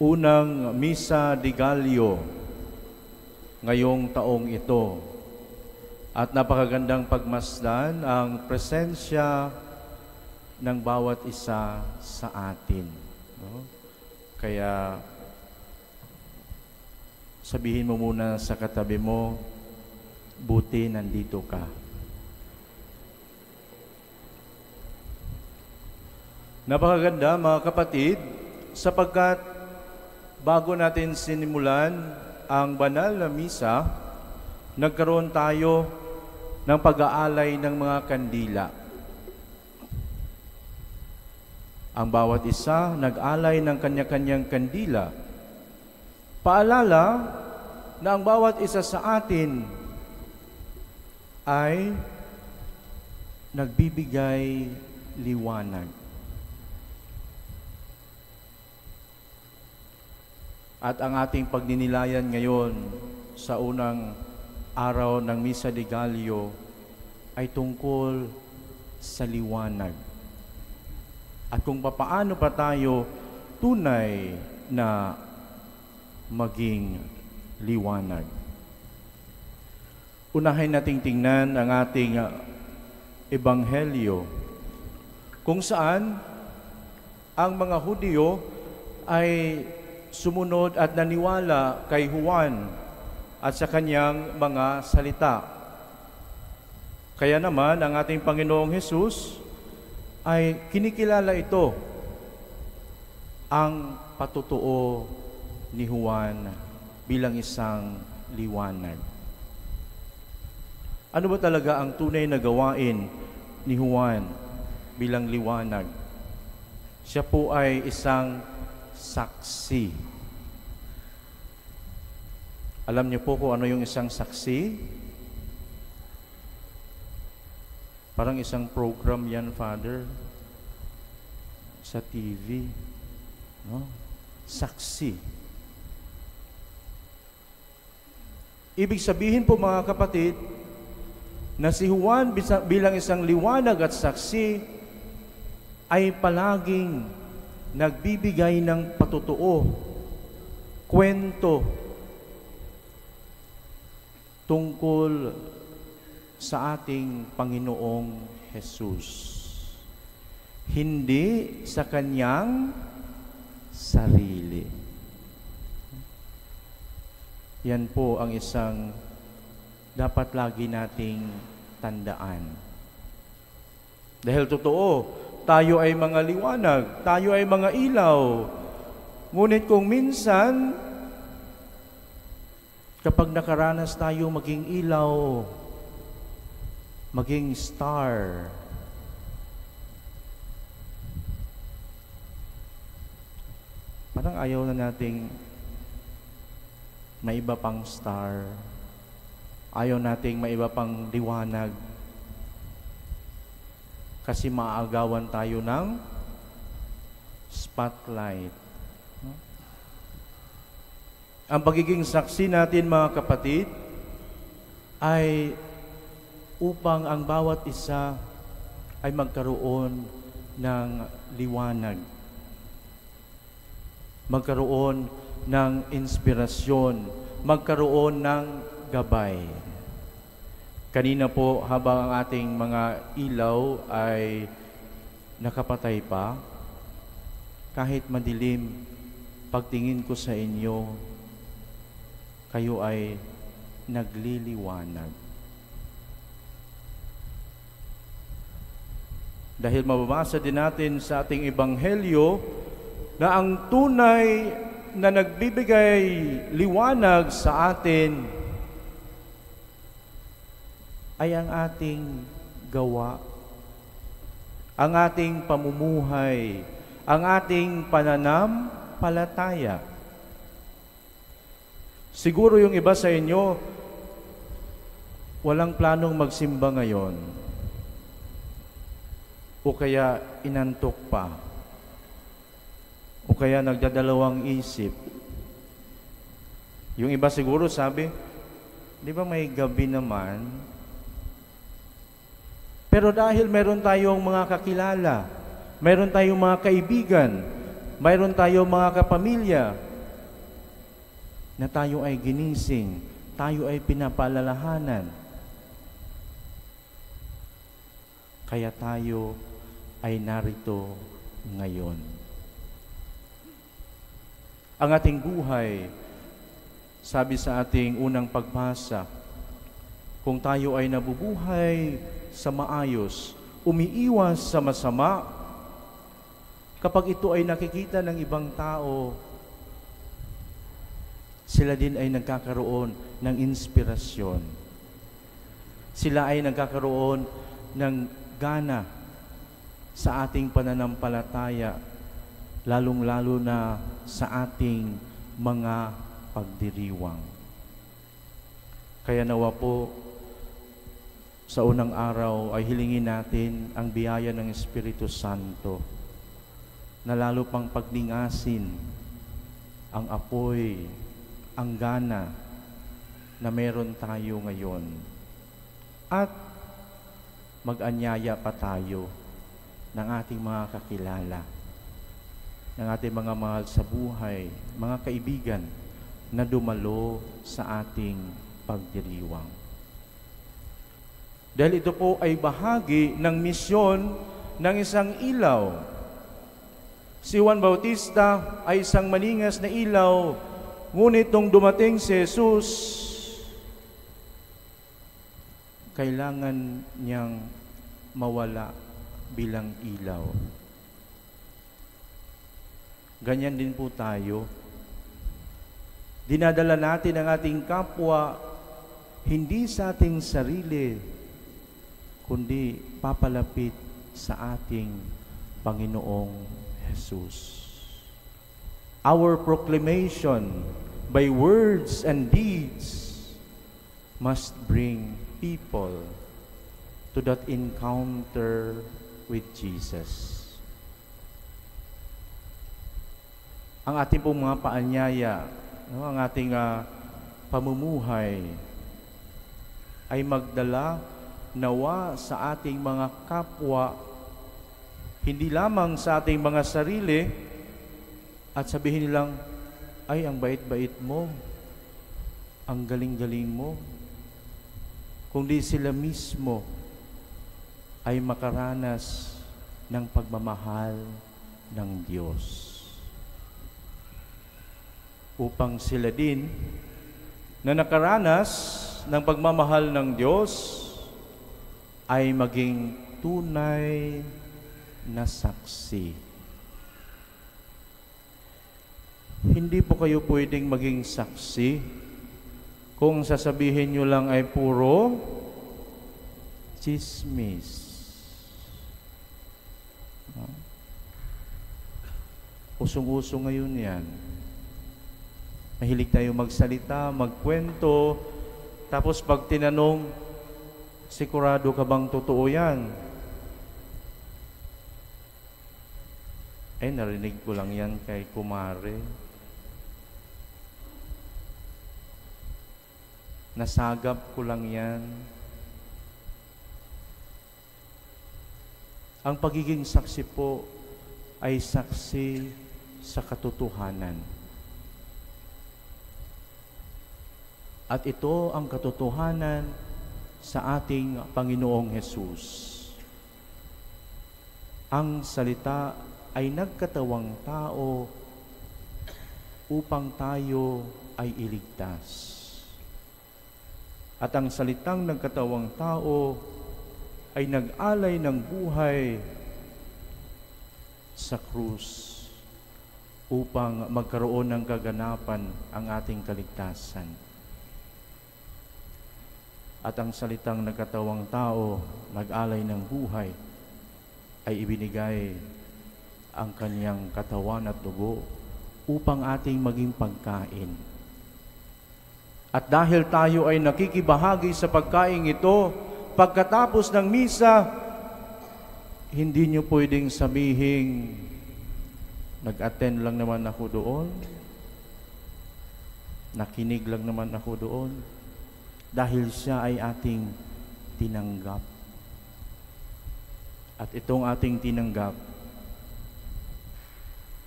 unang Misa de Gallio ngayong taong ito. At napakagandang pagmasdan ang presensya ng bawat isa sa atin. No? Kaya sabihin mo muna sa katabi mo, buti nandito ka. Napakaganda mga kapatid, sapagkat bago natin sinimulan ang banal na misa, nagkaroon tayo ng pag-aalay ng mga kandila. Ang bawat isa nag-alay ng kanya-kanyang kandila. Paalala na ang bawat isa sa atin ay nagbibigay liwanag. At ang ating pagninilayan ngayon sa unang araw ng Misa de Gallio ay tungkol sa liwanag. At kung papaano pa tayo tunay na maging liwanag. Unahin nating tingnan ang ating ebanghelyo kung saan ang mga Hudyo ay sumunod at naniwala kay Juan at sa kanyang mga salita. Kaya naman ang ating Panginoong Hesus ay kinikilala ito, ang patutuo ni Juan bilang isang liwanag. Ano ba talaga ang tunay na gawain ni Juan bilang liwanag? Siya po ay isang saksi. Alam niyo po kung ano yung isang saksi? Parang isang program yan, Father, sa TV. No? Saksi. Ibig sabihin po mga kapatid, na si Juan bilang isang liwanag at saksi ay palaging nagbibigay ng patutuo, kwento tungkol sa ating Panginoong Hesus. Hindi sa kanyang sarili. Yan po ang isang dapat lagi nating tandaan. Dahil totoo, tayo ay mga liwanag, tayo ay mga ilaw. Ngunit kung minsan, kapag nakaranas tayo maging ilaw, maging star, parang ayaw na nating may iba pang star, ayaw nating may iba pang liwanag, kasi maaagawan tayo ng spotlight. Ang pagiging saksi natin mga kapatid ay upang ang bawat isa ay magkaroon ng liwanag, magkaroon ng inspirasyon, magkaroon ng gabay. Kanina po, habang ang ating mga ilaw ay nakapatay pa, kahit madilim, pagtingin ko sa inyo, kayo ay nagliliwanag. Dahil mababasa din natin sa ating ebanghelyo na ang tunay na nagbibigay liwanag sa atin ay ang ating gawa, ang ating pamumuhay, ang ating pananampalataya. Siguro yung iba sa inyo, walang planong magsimba ngayon, o kaya inantok pa, o kaya nagdadalawang isip. Yung iba siguro sabi, di ba may gabi naman? Pero dahil meron tayong mga kakilala, meron tayong mga kaibigan, meron tayong mga kapamilya na tayo ay ginising, tayo ay pinapaalalahanan. Kaya tayo ay narito ngayon. Ang ating buhay, sabi sa ating unang pagbasa, kung tayo ay nabubuhay sa maayos, umiiwas sa masama, kapag ito ay nakikita ng ibang tao, sila din ay nagkakaroon ng inspirasyon. Sila ay nagkakaroon ng gana sa ating pananampalataya, lalong-lalo na sa ating mga pagdiriwang. Kaya nawa po, sa unang araw ay hilingin natin ang biyaya ng Espiritu Santo na lalo pang pagningasin ang apoy, ang gana na meron tayo ngayon. At mag-anyaya pa tayo ng ating mga kakilala, ng ating mga mahal sa buhay, mga kaibigan na dumalo sa ating pagdiriwang. Dahil ito po ay bahagi ng misyon ng isang ilaw. Si Juan Bautista ay isang maningas na ilaw, ngunit nung dumating si Jesus, kailangan niyang mawala bilang ilaw. Ganyan din po tayo. Dinadala natin ang ating kapwa hindi sa ating sarili, kundi papalapit sa ating Panginoong Jesus. Our proclamation by words and deeds must bring people to that encounter with Jesus. Ang ating pong mga paanyaya, ang ating pamumuhay ay magdala nawa sa ating mga kapwa, hindi lamang sa ating mga sarili, at sabihin nilang, ay, ang bait-bait mo, ang galing-galing mo, kundi sila mismo ay makaranas ng pagmamahal ng Diyos. Upang sila din na nakaranas ng pagmamahal ng Diyos ay maging tunay na saksi. Hindi po kayo pwedeng maging saksi kung sasabihin nyo lang ay puro chismis. Usong-uso ngayon yan. Mahilig tayo magsalita, magkwento, tapos pag tinanong, sigurado ka bang totoo yan? Ay, narinig ko lang yan kay kumare. Nasagap ko lang yan. Ang pagiging saksi po ay saksi sa katotohanan. At ito ang katotohanan sa ating Panginoong Hesus. Ang salita ay nagkatawang tao upang tayo ay iligtas. At ang salitang nagkatawang tao ay nag-alay ng buhay sa krus upang magkaroon ng kaganapan ang ating kaligtasan. At ang salitang nagkatawang tao, nag-alay ng buhay, ay ibinigay ang kanyang katawan at dugo upang ating maging pagkain. At dahil tayo ay nakikibahagi sa pagkain ito, pagkatapos ng misa, hindi nyo pwedeng sabihin, nag-attend lang naman ako doon, nakinig lang naman ako doon, dahil siya ay ating tinanggap. At itong ating tinanggap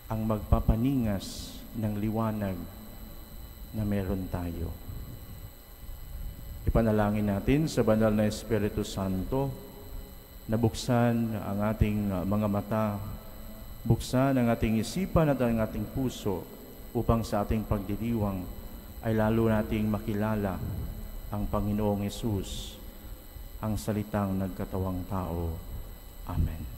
ang magpapaningas ng liwanag na meron tayo. Ipanalangin natin sa banal na Espiritu Santo na buksan ang ating mga mata, buksan ang ating isipan at ang ating puso upang sa ating pagdiriwang ay lalo nating makilala ang Panginoong Hesus, ang salitang nagkatawang tao. Amen.